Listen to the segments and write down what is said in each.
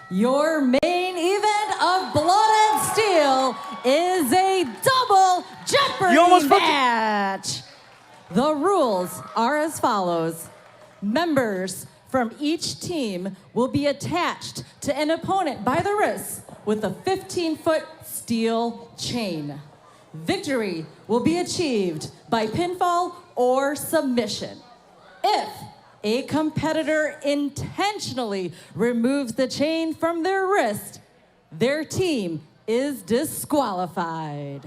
Your main event of Blood and Steel is a double Jeopardy match. The rules are as follows. Members from each team will be attached to an opponent by the wrists with a 15-foot steel chain. Victory will be achieved by pinfall or submission. If a competitor intentionally removes the chain from their wrist, their team is disqualified.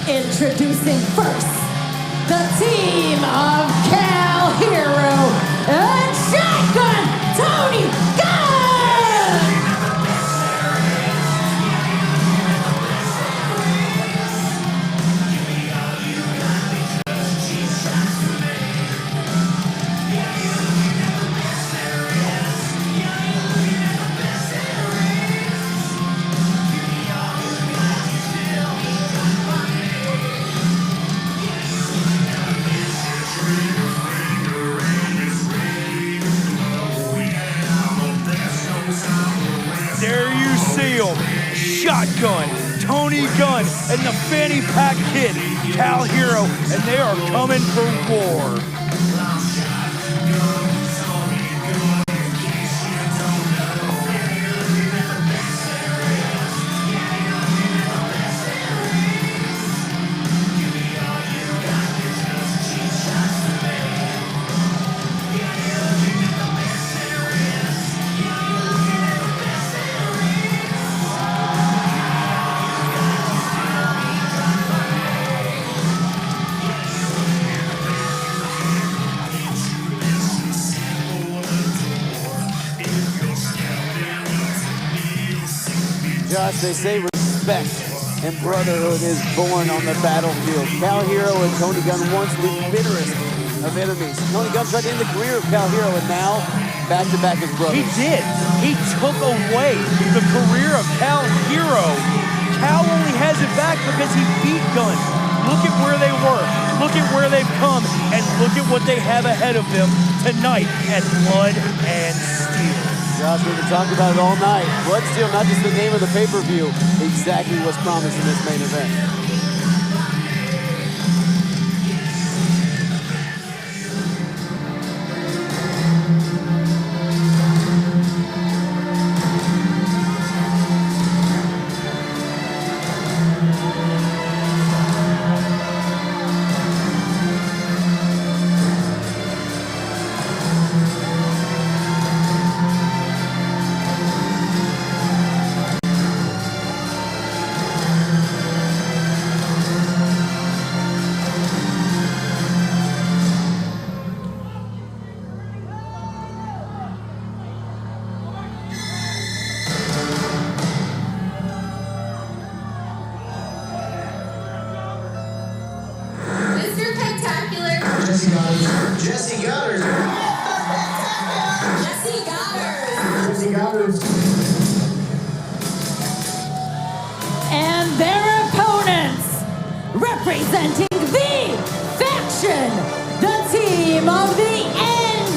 Introducing first, the team of Cal Herro and Shotgun Tony Gunn! Shotgun, Tony Gunn, and the Fanny Pack Kid, Cal Herro, and they are coming for war. Josh, they say respect and brotherhood is born on the battlefield. Cal Herro and Tony Gunn, once the bitterest of enemies. Tony Gunn tried to end the career of Cal Herro, and now back-to-back as brothers. He did. He took away the career of Cal Herro. Cal only has it back because he beat Gunn. Look at where they were. Look at where they've come. And look at what they have ahead of them tonight at Blood and Steel. Josh, we've been talking about it all night. Blood and Steel, not just the name of the pay-per-view, exactly what's promised in this main event. representing the faction, the team of the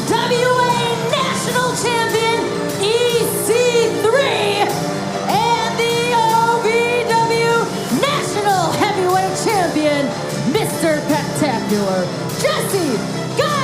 NWA National Champion, EC3, and the OVW National Heavyweight Champion, Mr. Spectacular, Jessie, Godderz!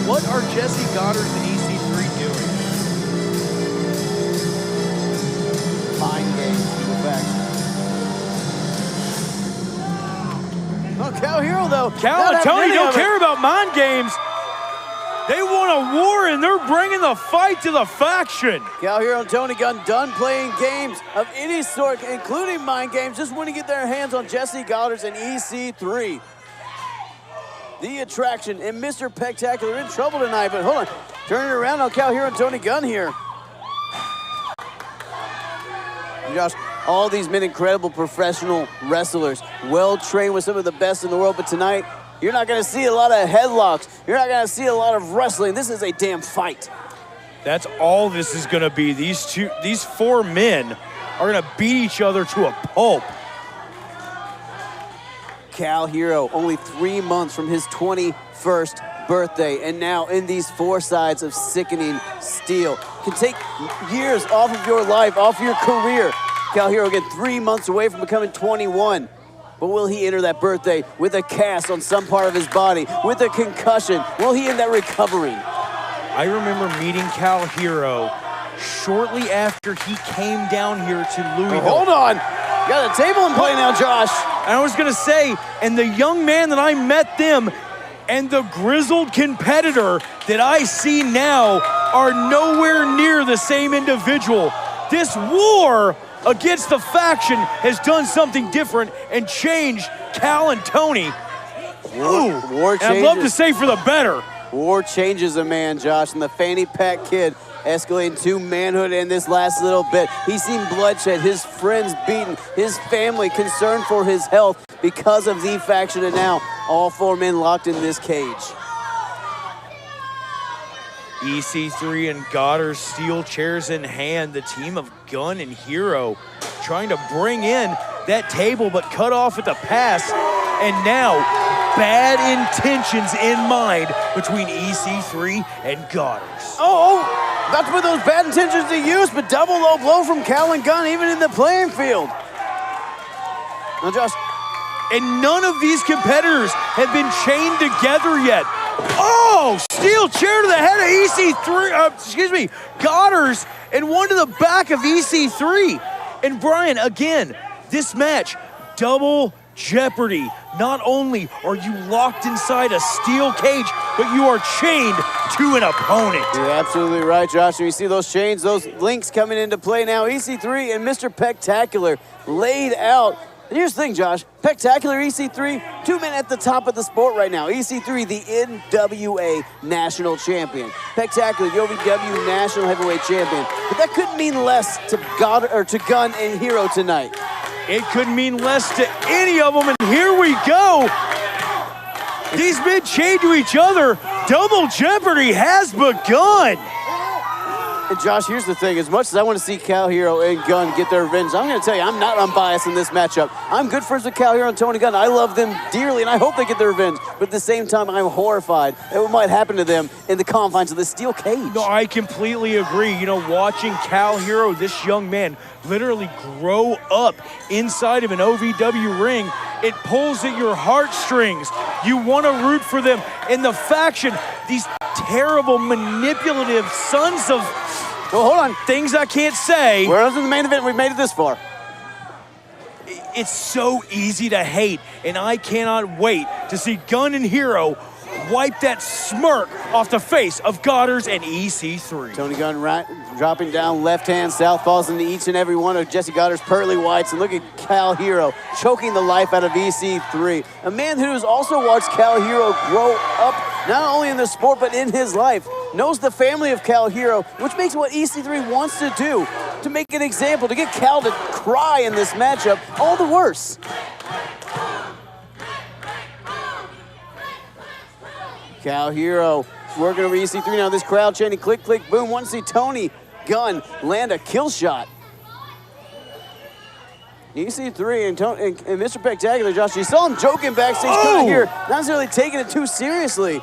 What are Jessie, Godderz, and EC3 doing? Mind games for the faction. Oh, Cal Herro, though. Cal and Tony don't care about mind games. They want a war, and they're bringing the fight to the faction. Cal Herro and Tony Gunn done playing games of any sort, including mind games, just want to get their hands on Jessie, Godderz, and EC3. The attraction and Mr. Spectacular in trouble tonight, but hold on. Turning it around on Cal Herro and Tony Gunn here. Josh, all these men incredible professional wrestlers, well-trained with some of the best in the world, but tonight, you're not going to see a lot of headlocks. You're not going to see a lot of wrestling. This is a damn fight. That's all this is going to be. These four men are going to beat each other to a pulp. Cal Herro, only 3 months from his 21st birthday, and now in these four sides of sickening steel. Can take years off of your life, off your career. Cal Herro again 3 months away from becoming 21. But will he enter that birthday with a cast on some part of his body, with a concussion? Will he end that recovery? I remember meeting Cal Herro shortly after he came down here to Louisville. Hold on. You got a table in play now, Josh. And I was going to say, and the young man that I met them and the grizzled competitor that I see now are nowhere near the same individual. This war against the faction has done something different and changed Cal and Tony. War changes. And I'd love to say for the better. War changes a man, Josh, and the fanny pack kid escalating to manhood in this last little bit. He's seen bloodshed, his friends beaten, his family concerned for his health because of the faction, and now all four men locked in this cage. EC3 and Godderz, steel chairs in hand, the team of Gunn and Herro trying to bring in that table but cut off at the pass, and now bad intentions in mind between EC3 and Godderz. Oh, about to put those bad intentions to use, but double low blow from Cal and Gunn even in the playing field. Now, Josh. And none of these competitors have been chained together yet. Oh, steel chair to the head of EC3, Godderz, and one to the back of EC3. And Brian, again, this match, double Jeopardy. Not only are you locked inside a steel cage, but you are chained to an opponent. You're absolutely right, Josh. You see those chains, those links coming into play now. EC3 and Mr. Spectacular laid out. And here's the thing, Josh. Spectacular, EC3, two men at the top of the sport right now. EC3, the NWA National Champion. Spectacular, the OVW National Heavyweight Champion. But that couldn't mean less to Gunn and Herro tonight. It could mean less to any of them, and here we go. These men chained to each other. Double Jeopardy has begun. And Josh, here's the thing. As much as I want to see Cal Herro and Gunn get their revenge, I'm going to tell you, I'm not unbiased in this matchup. I'm good friends with Cal Herro and Tony Gunn. I love them dearly, and I hope they get their revenge. But at the same time, I'm horrified at what might happen to them in the confines of this steel cage. No, I completely agree. You know, watching Cal Herro, this young man, literally grow up inside of an OVW ring, it pulls at your heartstrings. You want to root for them. In the faction, these terrible, manipulative sons of Oh, hold on. Things I can't say. We're on to the main event. We've made it this far. It's so easy to hate, and I cannot wait to see Gunn and Herro wipe that smirk off the face of Godderz and EC3. Tony Gunn dropping down left hand southpaws into each and every one of Jessie Godderz' pearly whites. And look at Cal Herro choking the life out of EC3. A man who has also watched Cal Herro grow up, not only in the sport, but in his life. Knows the family of Cal Herro, which makes what EC3 wants to do, to make an example, to get Cal to cry in this matchup, all the worse. Cal Herro working over EC3 now. This crowd chanting click, click, boom. Want to see Tony Gunn land a kill shot. EC3 and Mr. Spectacular, Josh, you saw him joking backstage coming here, not necessarily taking it too seriously.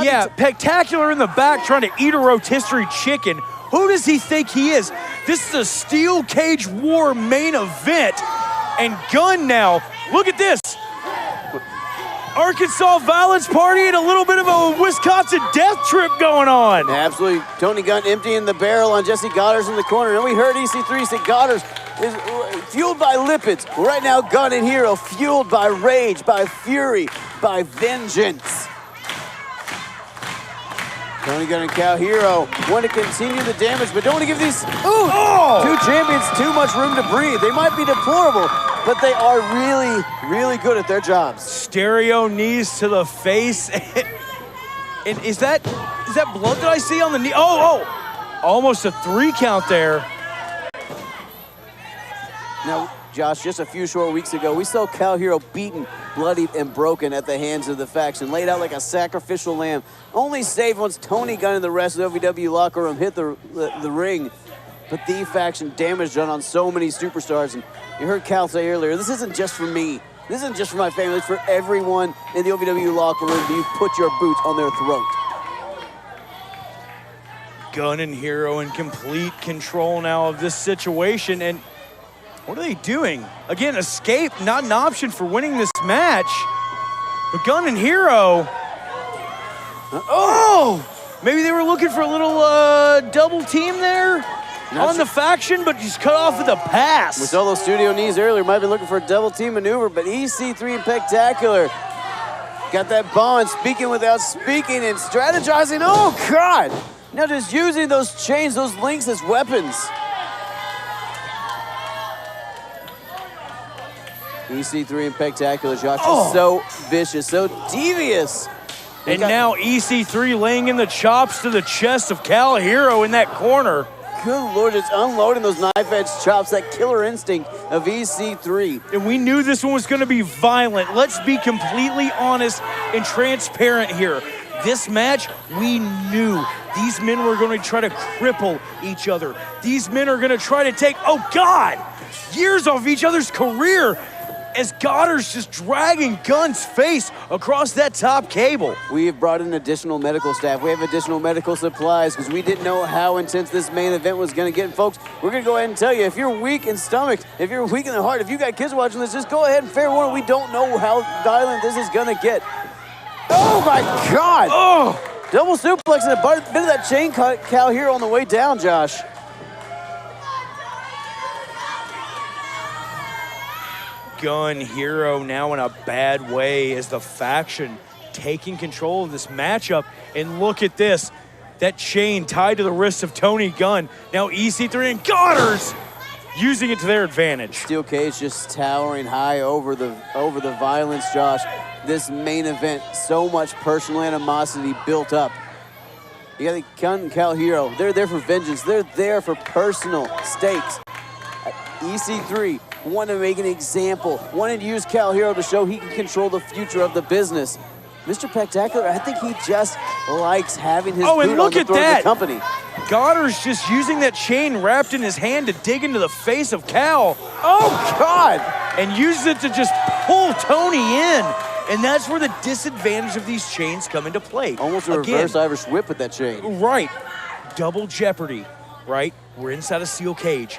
Yeah, Spectacular in the back trying to eat a rotisserie chicken. Who does he think he is? This is a steel cage war main event. And Gunn now, look at this. Arkansas violence party and a little bit of a Wisconsin death trip going on. Absolutely. Tony Gunn emptying the barrel on Jessie Godderz in the corner. And we heard EC3 say Godderz is fueled by lipids. Right now, Gunn and Herro fueled by rage, by fury, by vengeance. Tony Gunn and Cal Herro want to continue the damage, but don't want to give these two champions too much room to breathe. They might be deplorable, but they are really, really good at their jobs. Stereo knees to the face. And is that blood that I see on the knee? Almost a 3 count there. Now, Josh, just a few short weeks ago, we saw Cal Herro beaten, bloodied, and broken at the hands of the faction, laid out like a sacrificial lamb, only saved once Tony Gunn and the rest of the OVW locker room hit the ring. But the faction damage done on so many superstars. And you heard Cal say earlier, this isn't just for me. This isn't just for my family. It's for everyone in the OVW locker room. You put your boot on their throat. Gunn and Herro in complete control now of this situation. And what are they doing? Again, escape, not an option for winning this match. But Gunn and Herro. Maybe they were looking for a little double team there on the faction, but he's cut off with a pass. We saw those studio knees earlier. Might have been looking for a double team maneuver, but EC3 and Spectacular got that bond, speaking without speaking and strategizing. Oh, God! Now just using those chains, those links as weapons. EC3 and Spectacular, Josh, is so vicious, so devious. And now EC3 laying in the chops to the chest of Cal Herro in that corner. Good Lord, just unloading those knife-edge chops, that killer instinct of EC3. And we knew this one was going to be violent. Let's be completely honest and transparent here. This match, we knew these men were going to try to cripple each other. These men are going to try to take, years off each other's career, as Godderz just dragging Gunn's face across that top cable. We have brought in additional medical staff. We have additional medical supplies because we didn't know how intense this main event was going to get. And folks, we're going to go ahead and tell you, if you're weak in stomach, if you're weak in the heart, if you got kids watching this, just go ahead and fair warning. We don't know how violent this is going to get. Oh, my God. Double suplex and a bit of that chain cut Cal Herro on the way down, Josh. Gunn, Herro now in a bad way as the faction taking control of this matchup. And look at this, that chain tied to the wrist of Tony Gunn. Now EC3 and Godderz using it to their advantage. Steel cage just towering high over the violence, Josh. This main event, so much personal animosity built up. You got the Gunn and Cal Herro. They're there for vengeance. They're there for personal stakes. EC3 wanted to make an example, wanted to use Cal Herro to show he can control the future of the business. Mr. Spectacular, I think he just likes having his boot on the throat of the company. Godderz just using that chain wrapped in his hand to dig into the face of Cal. Oh, God! And uses it to just pull Tony in. And that's where the disadvantage of these chains come into play. Almost a reverse Irish whip with that chain. Right. Double Jeopardy, right? We're inside a steel cage.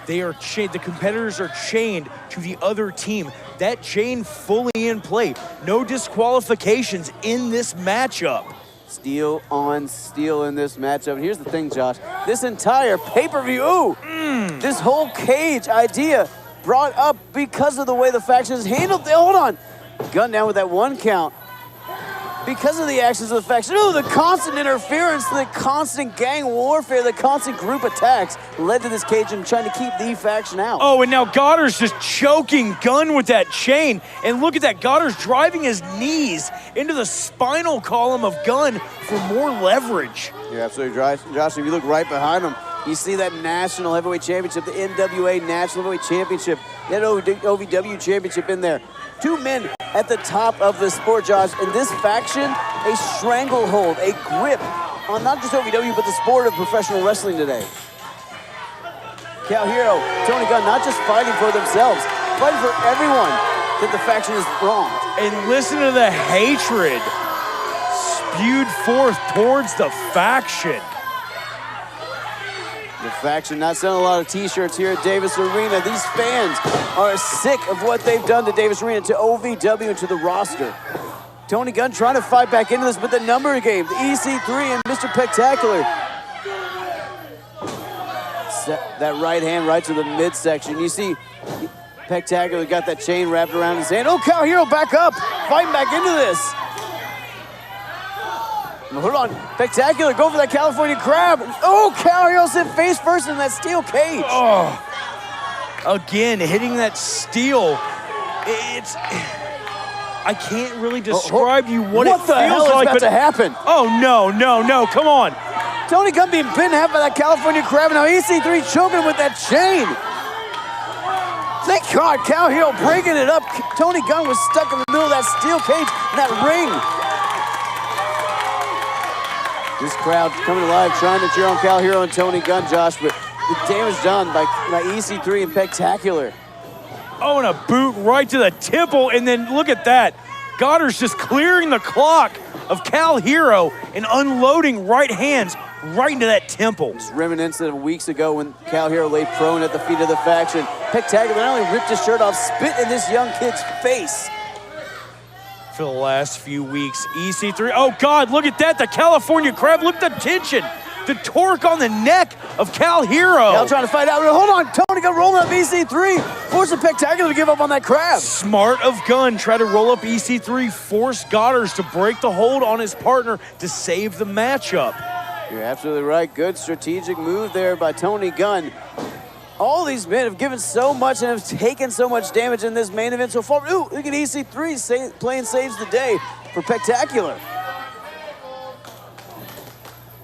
They are chained, the competitors are chained to the other team. That chain fully in play. No disqualifications in this matchup. Steel on steel in this matchup. Here's the thing, Josh. This entire pay-per-view, this whole cage idea brought up because of the way the faction is handled. Hold on. Gunn down with that 1 count. Because of the actions of the faction, the constant interference, the constant gang warfare, the constant group attacks led to this cage and trying to keep the faction out. Oh, and now Godderz just choking Gunn with that chain. And look at that, Godderz driving his knees into the spinal column of Gunn for more leverage. You're absolutely right, Josh. If you look right behind him, you see that National Heavyweight Championship, the NWA National Heavyweight Championship, that OVW Championship in there. 2 men at the top of the sport, Josh. In this faction, a stranglehold, a grip on not just OVW, but the sport of professional wrestling today. Cal Herro, Tony Gunn, not just fighting for themselves, fighting for everyone that the faction is wronged. And listen to the hatred spewed forth towards the faction. The faction not selling a lot of t-shirts here at Davis Arena. These fans are sick of what they've done to Davis Arena, to OVW, and to the roster. Tony Gunn trying to fight back into this, but the number game, the EC3 and Mr. Spectacular. That right hand right to the midsection. You see Spectacular got that chain wrapped around his hand. Oh, Cal Herro back up, fighting back into this. Hold on, Spectacular, go for that California Crab. Oh, Cal Herro sit face first in that steel cage. Oh, again, hitting that steel. I can't really describe you what it feels like. What the hell is about to happen? Oh, no, come on. Tony Gunn being pinned half by that California Crab, and now EC3 choking him with that chain. Thank God, Cal Herro breaking it up. Tony Gunn was stuck in the middle of that steel cage in that ring. This crowd coming alive, trying to cheer on Cal Herro and Tony Gunn, Josh, but the damage done by EC3 and Spectacular. Oh, and a boot right to the temple, and then look at that. Godderz just clearing the clock of Cal Herro and unloading right hands right into that temple. It's reminiscent of weeks ago when Cal Herro lay prone at the feet of the faction. Spectacular not only ripped his shirt off, spit in this young kid's face. For the last few weeks, EC3, oh God, look at that, the California Crab, look at the tension, the torque on the neck of Cal Herro. Cal trying to fight out, hold on, Tony Gunn rolling up EC3, forcing Spectacular to give up on that Crab. Smart of Gunn, try to roll up EC3, force Godderz to break the hold on his partner to save the matchup. You're absolutely right, good strategic move there by Tony Gunn. All these men have given so much and have taken so much damage in this main event so far. Ooh, look at EC3 playing saves the day for Spectacular.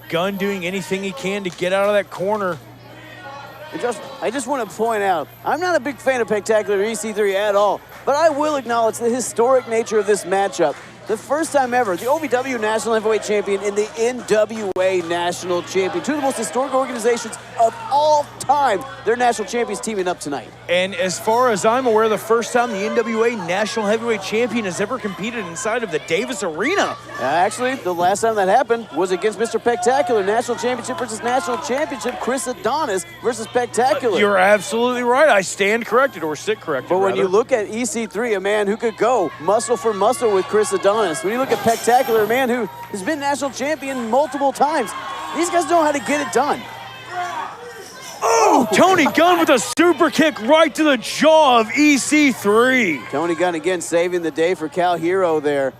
Gunn doing anything he can to get out of that corner. I just want to point out, I'm not a big fan of Spectacular or EC3 at all, but I will acknowledge the historic nature of this matchup. The first time ever, the OVW National Heavyweight Champion and the NWA National Champion, 2 of the most historic organizations of all time, their national champions teaming up tonight. And as far as I'm aware, the first time the NWA National Heavyweight Champion has ever competed inside of the Davis Arena. Actually, the last time that happened was against Mr. Spectacular, National Championship versus National Championship, Chris Adonis versus Spectacular. You're absolutely right. I stand corrected, or sit corrected, But when rather. you look at EC3, a man who could go muscle for muscle with Chris Adonis, when you look at Spectacular, a man who has been national champion multiple times, these guys know how to get it done. Oh, Tony Gunn with a super kick right to the jaw of EC3. Tony Gunn again saving the day for Cal Herro there.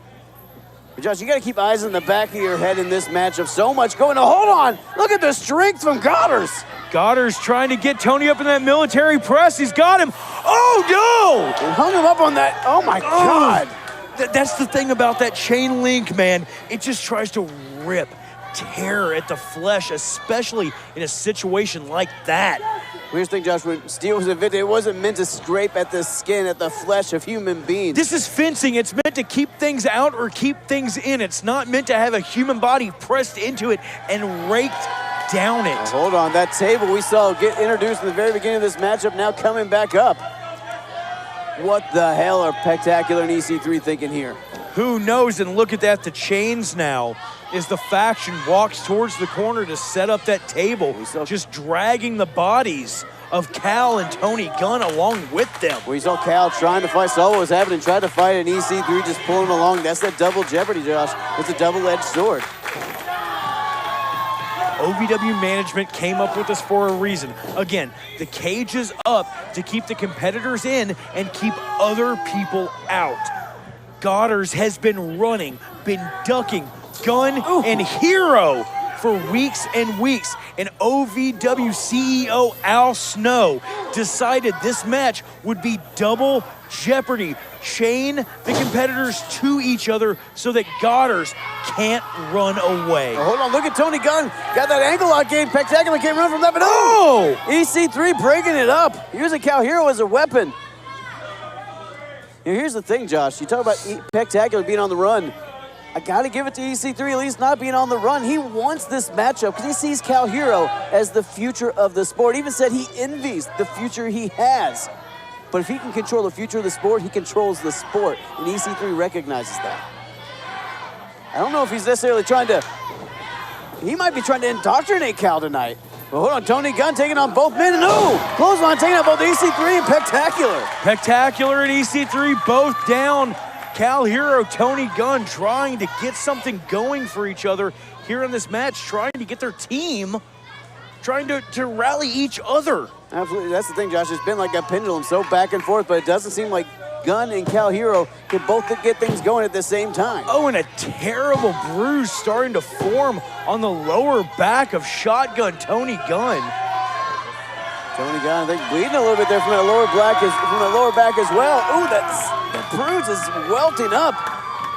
But Josh, you got to keep eyes in the back of your head in this matchup. So much going on. Hold on. Look at the strength from Godderz. Godderz trying to get Tony up in that military press. He's got him. Oh, no! And hung him up on that. Oh, my God. That's the thing about that chain link, man. It just tries to rip, tear at the flesh, especially in a situation like that. Here's the thing, Josh, when steel was invented, it wasn't meant to scrape at the skin, at the flesh of human beings. This is fencing. It's meant to keep things out or keep things in. It's not meant to have a human body pressed into it and raked down it. Now, hold on, that table we saw get introduced in the very beginning of this matchup now coming back up. What the hell are Spectacular and EC3 thinking here? Who knows? And look at that, the chains now as the faction walks towards the corner to set up that table, just dragging the bodies of Cal and Tony Gunn along with them. We saw Cal trying to fight, saw what was happening, tried to fight, and EC3 just pulling him along. That's that double Jeopardy, Josh. It's a double-edged sword. OVW management came up with this for a reason. Again, the cage is up to keep the competitors in and keep other people out. Godderz has been running, been ducking Gunn and Herro for weeks and weeks. And OVW CEO Al Snow decided this match would be double Jeopardy. Chain the competitors to each other so that Godderz can't run away. Oh, hold on, look at Tony Gunn. Got that ankle lock game. Spectacular, can't run from that, but EC3 breaking it up. Using Cal Herro as a weapon. Here's the thing, Josh. You talk about Spectacular being on the run. I got to give it to EC3, at least not being on the run. He wants this matchup because he sees Cal Herro as the future of the sport. He even said he envies the future he has. But if he can control the future of the sport, he controls the sport, and EC3 recognizes that. I don't know if he's necessarily trying to... He might be trying to indoctrinate Cal tonight. But hold on, Tony Gunn taking on both men. No! Clothesline taking on both EC3 and Spectacular. Spectacular and EC3 both down. Cal Herro, Tony Gunn trying to get something going for each other here in this match, trying to get their team, trying to rally each other. Absolutely, that's the thing, Josh. It's been like a pendulum, so back and forth, but it doesn't seem like Gunn and Cal Herro could both get things going at the same time. Oh, and a terrible bruise starting to form on the lower back of Shotgun Tony Gunn. Tony Gunn, I think, bleeding a little bit there from the lower back as well. Ooh, that bruise is welting up.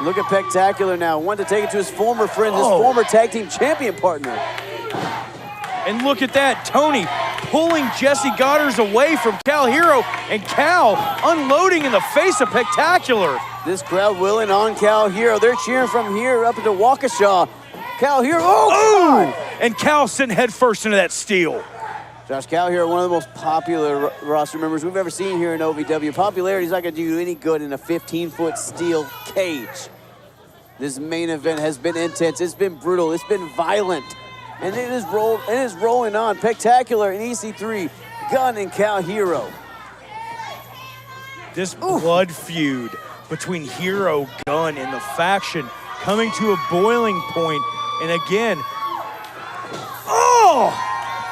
Look at Spectacular now. Wanted to take it to his former friend, his former tag team champion partner. And look at that, Tony pulling Jessie Godderz away from Cal Herro, and Cal unloading in the face of Spectacular. This crowd willing on Cal Herro. They're cheering from here up into Waukesha. Cal Herro, oh! And Cal sent head first into that steel. Josh, Cal Herro, one of the most popular roster members we've ever seen here in OVW. Popularity's not going to do you any good in a 15-foot steel cage. This main event has been intense. It's been brutal. It's been violent. And it is rolling on. Spectacular and EC3, Gunn and Cal Herro. This blood feud between Herro, Gunn, and the faction coming to a boiling point. And again,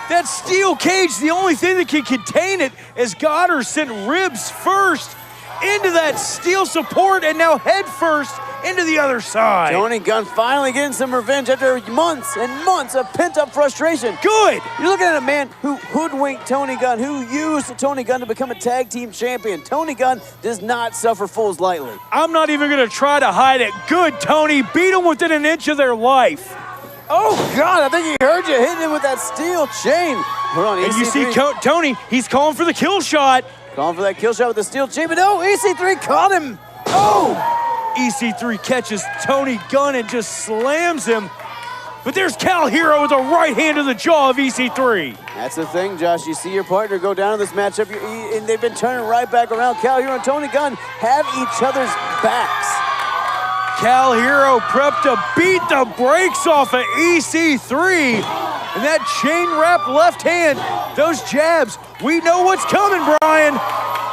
that steel cage, the only thing that can contain it, as Godderz sent ribs first into that steel support and now head first into the other side. Tony Gunn finally getting some revenge after months and months of pent-up frustration. Good. You're looking at a man who hoodwinked Tony Gunn, who used Tony Gunn to become a tag team champion. Tony Gunn does not suffer fools lightly. I'm not even going to try to hide it. Good, Tony. Beat them within an inch of their life. Oh, God, I think he heard you hitting him with that steel chain. Hold on, EC3. And you see Tony, he's calling for the kill shot. Calling for that kill shot with the steel chain, but no, EC3 caught him. Oh! EC3 catches Tony Gunn and just slams him. But there's Cal Herro with a right hand to the jaw of EC3. That's the thing, Josh. You see your partner go down in this matchup, and they've been turning right back around. Cal Herro and Tony Gunn have each other's backs. Cal Herro prepped to beat the brakes off of EC3. And that chain wrap left hand, those jabs, we know what's coming, Brian.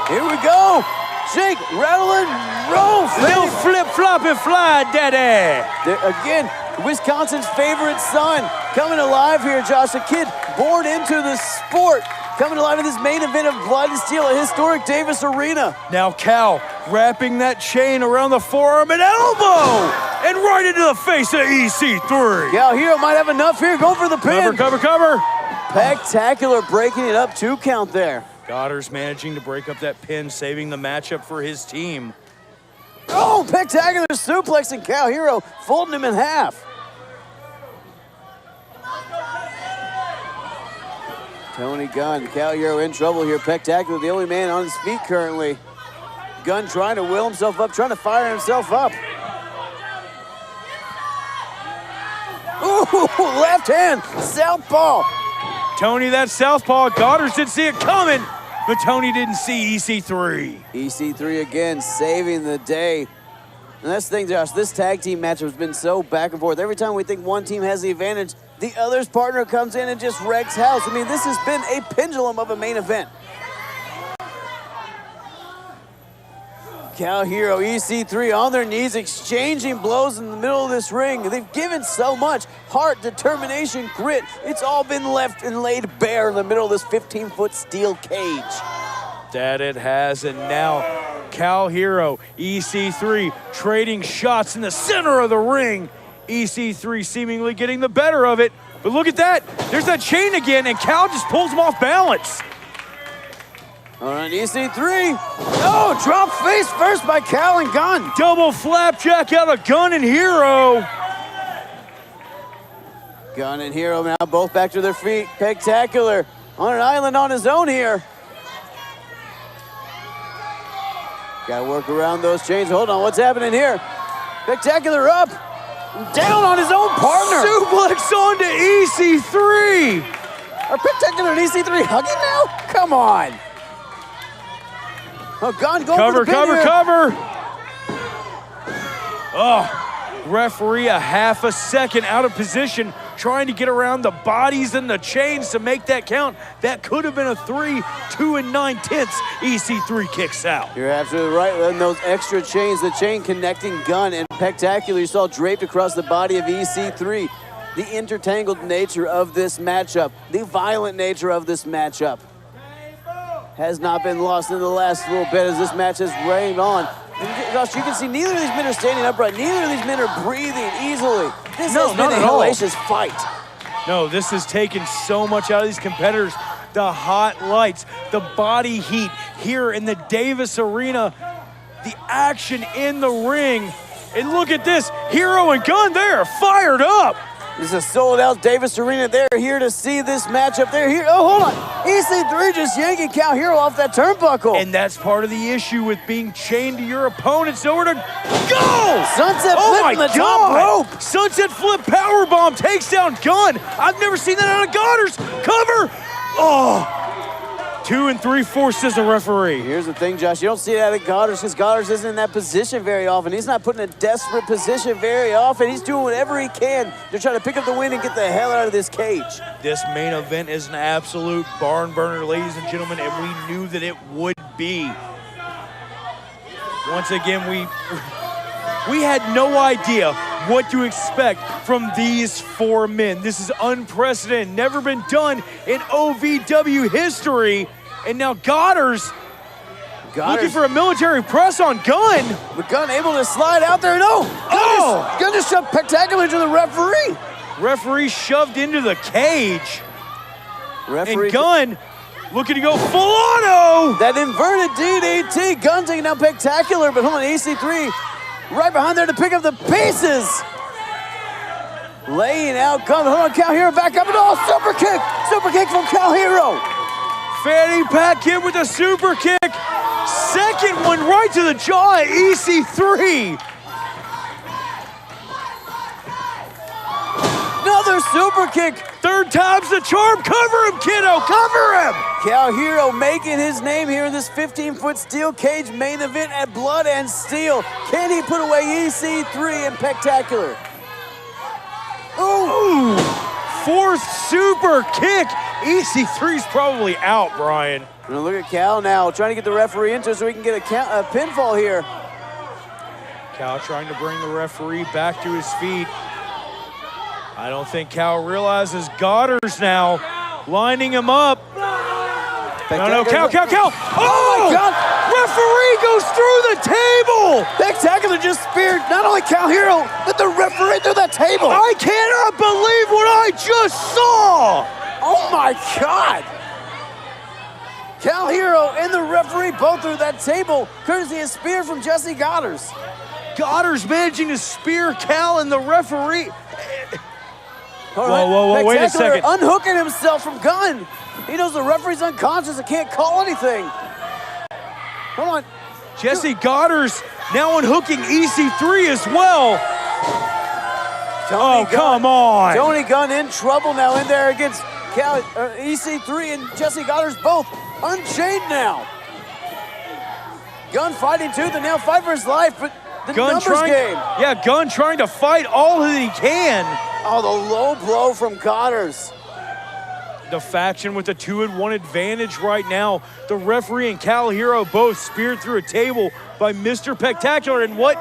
Here we go. Shake, rattle, and roll. Little flip, flop, and fly, daddy. Again, Wisconsin's favorite son coming alive here, Josh. A kid born into the sport, coming alive in this main event of Blood and Steel at historic Davis Arena. Now Cal wrapping that chain around the forearm and elbow, and right into the face of EC3. Cal Herro might have enough here. Go for the pin. Cover. Spectacular, breaking it up, 2 count there. Godderz managing to break up that pin, saving the matchup for his team. Oh, Spectacular suplexing Cal Herro, folding him in half. Tony Gunn, Cal Herro in trouble here. Spectacular, the only man on his feet currently. Gunn trying to will himself up, trying to fire himself up. Ooh, left hand, southpaw. Tony, that southpaw. Godderz didn't see it coming, but Tony didn't see EC3. EC3 again, saving the day. And that's the thing, Josh, this tag team matchup has been so back and forth. Every time we think one team has the advantage, the other's partner comes in and just wrecks house. I mean, this has been a pendulum of a main event. Cal Herro, EC3 on their knees, exchanging blows in the middle of this ring. They've given so much heart, determination, grit. It's all been left and laid bare in the middle of this 15-foot steel cage. That it has, and now Cal Herro, EC3 trading shots in the center of the ring. EC3 seemingly getting the better of it, but look at that. There's that chain again, and Cal just pulls him off balance. All right, EC3. Oh, drop face first by Cal and Gunn. Double flapjack out of Gunn and Herro. Gunn and Herro now both back to their feet. Spectacular on an island on his own here. Got to work around those chains. Hold on, what's happening here? Spectacular up, down on his own partner. Suplex onto EC3. Are Spectacular and EC3 hugging now? Come on. Oh, Gunn going for the pin here. Cover. Oh, referee a half a second out of position, trying to get around the bodies and the chains to make that count. That could have been a 3, 2 9/10. EC3 kicks out. You're absolutely right. Letting those extra chains, the chain connecting Gunn and Spectacular, you saw draped across the body of EC3. The intertangled nature of this matchup, the violent nature of this matchup has not been lost in the last little bit as this match has rained on. And Josh, you can see neither of these men are standing upright. Neither of these men are breathing easily. This has been a hellacious fight. No, this has taken so much out of these competitors. The hot lights, the body heat here in the Davis Arena, the action in the ring. And look at this, Herro and Gunn, they are fired up. This is a sold-out Davis Arena. They're here to see this matchup. They're here. Oh, hold on. EC3 just yanking Cal Herro off that turnbuckle. And that's part of the issue with being chained to your opponents. Nowhere to go! Sunset flip from the top rope. Sunset flip powerbomb takes down Gunn. I've never seen that out of Godderz. Cover! Oh! 2 3/4 says the referee. Here's the thing, Josh. You don't see it out of Godderz because Godderz isn't in that position very often. He's not put in a desperate position very often. He's doing whatever he can to try to pick up the win and get the hell out of this cage. This main event is an absolute barn burner, ladies and gentlemen, and we knew that it would be. Once again, we had no idea what to expect from these 4 men. This is unprecedented, never been done in OVW history. And now Godderz looking for a military press on Gunn. But Gunn able to slide out there. No! Gunn just shoved Spectacular to the referee. Referee shoved into the cage. Referee and Gunn looking to go full auto. That inverted DDT. Gunn taking down Spectacular, but hold on, EC3 right behind there to pick up the pieces. Laying out Gunn. Hold on, Cal Herro back up and all super kick. Super kick from Cal Herro. Fanny pack in with a super kick. Second one right to the jaw at EC3. Another super kick. Third time's the charm. Cover him, kiddo. Cover him. Cal Herro making his name here in this 15-foot steel cage main event at Blood and Steel. Can he put away EC3 and Spectacular? Ooh. Fourth super kick. EC3's probably out, Brian. And look at Cal now trying to get the referee into it so he can get a pinfall here. Cal trying to bring the referee back to his feet. I don't think Cal realizes Godderz now lining him up. No, Cal. Oh my God. Referee goes through the table. Spectacular just speared not only Cal Herro, but the referee through that table. I cannot believe what I just saw. Oh my God. Cal Herro and the referee both through that table, courtesy of spear from Jessie Godderz. Godderz managing to spear Cal and the referee. Whoa, wait a second. Unhooking himself from Gunn. He knows the referee's unconscious and can't call anything. Hold on. Jessie Godderz now unhooking EC3 as well. Come on. Tony Gunn in trouble now in there against EC3 and Jessie Godderz both unchained now. Gunn fighting tooth and nail, fight for his life, but the numbers game. Yeah, Gunn trying to fight all that he can. Oh, the low blow from Godderz. The faction with the 2-1 advantage right now. The referee and Cal Herro both speared through a table by Mr. Spectacular. And what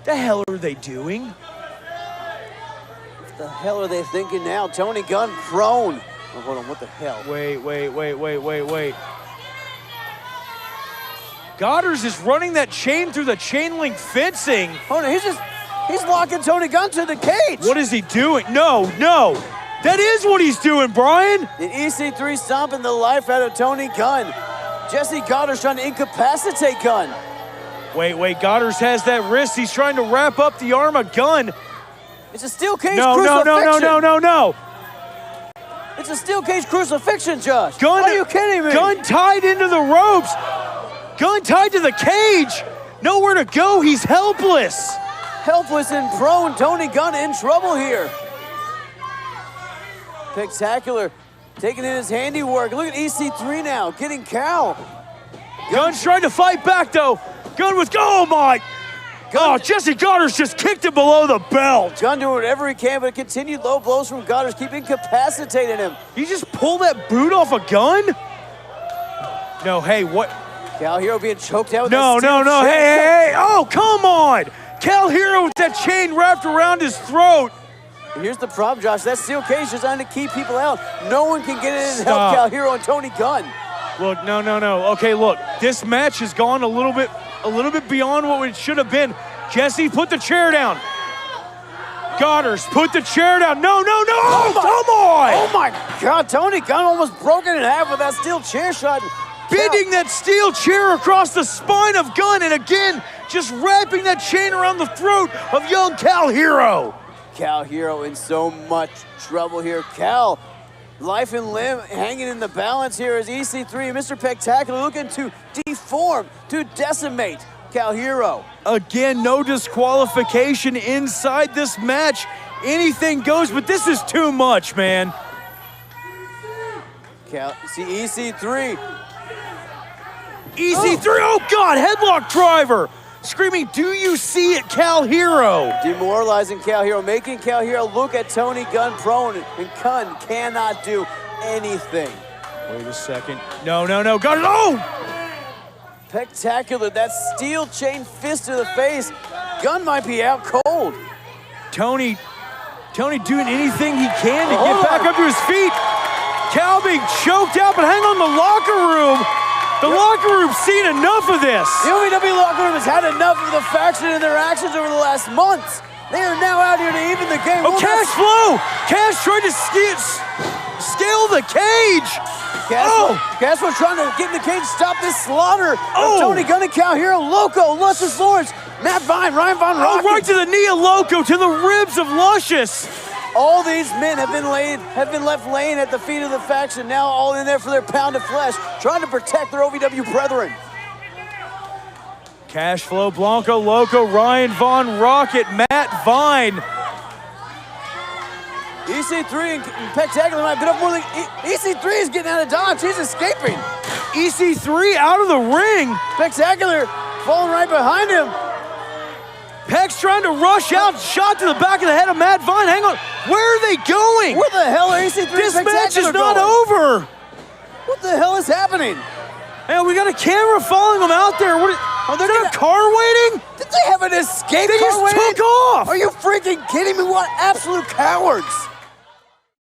the hell are they doing? What the hell are they thinking now? Tony Gunn prone. Oh, hold on, what the hell? Wait. Godderz is running that chain through the chain link fencing. Oh no, he's locking Tony Gunn to the cage. What is he doing? No. That is what he's doing, Brian. The EC3 stomping the life out of Tony Gunn. Jesse Godderz trying to incapacitate Gunn. Wait, Godderz has that wrist. He's trying to wrap up the arm of Gunn. It's a steel cage crucifixion. No. It's a steel cage crucifixion, Josh. Gunn, are you kidding me? Gunn tied into the ropes. Gunn tied to the cage. Nowhere to go. He's helpless. Helpless and prone. Tony Gunn in trouble here. Spectacular taking in his handiwork. Look at EC3 now, getting Cal. Gunn's trying to fight back, though. Gunn with, oh my. Oh, Jesse Godderz just kicked it below the belt. Gunn doing whatever he can, but continued low blows from Godderz keep incapacitating him. He just pulled that boot off a Gunn? No, hey, what? Cal Herro being choked out with No, hey, oh, come on. Cal Herro with that chain wrapped around his throat. Here's the problem, Josh. That steel cage is designed to keep people out. No one can get in and help Cal Herro and Tony Gunn. Look, no. Okay, look, this match has gone a little bit beyond what it should have been. Jesse, put the chair down. Godderz, put the chair down. No. Oh, come on. Oh my God, Tony Gunn almost broken in half with that steel chair shot. Bending that steel chair across the spine of Gunn, and again, just wrapping that chain around the throat of young Cal Herro. Cal Herro in so much trouble here. Cal, life and limb hanging in the balance here as EC3 and Mr. Spectacular looking to deform, to decimate Cal Herro. Again, no disqualification inside this match. Anything goes, but this is too much, man. EC3. Oh God, headlock driver. Screaming, do you see it, Cal Herro? Demoralizing Cal Herro, making Cal Herro look at Tony Gunn prone, and Gunn cannot do anything. Wait a second. No, got it. Oh! Spectacular, that steel chain fist to the face. Gunn might be out cold. Tony doing anything he can to get back up to his feet. Cal being choked out, but hang on, the locker room. The locker room's seen enough of this. The OVW locker room has had enough of the faction and their actions over the last months. They are now out here to even the game. Oh, Cash Flow! Cash tried to scale the cage. Cash was trying to get in the cage, stop this slaughter of Tony Gunn and Cal Herro. Loco, Luscious Lawrence, Matt Vine, Ryan Von Rocken. Right to the knee of Loco, to the ribs of Luscious. All these men have been left laying at the feet of the faction, now all in there for their pound of flesh, trying to protect their OVW brethren. Cash Flow, Blanco, Loco, Ryan Von Rocket, Matt Vine. EC3 and Spectacular might been up more than EC3 is getting out of dodge. He's escaping. EC3 out of the ring. Spectacular falling right behind him. Peck's trying to rush out, shot to the back of the head of Matt Vine. Hang on, where are they going? Where the hell are EC3 This match is not over. What the hell is happening? Hey, we got a camera following them out there. Are there a car waiting? Did they have an escape They car just waiting? took off. Are you freaking kidding me? What absolute cowards.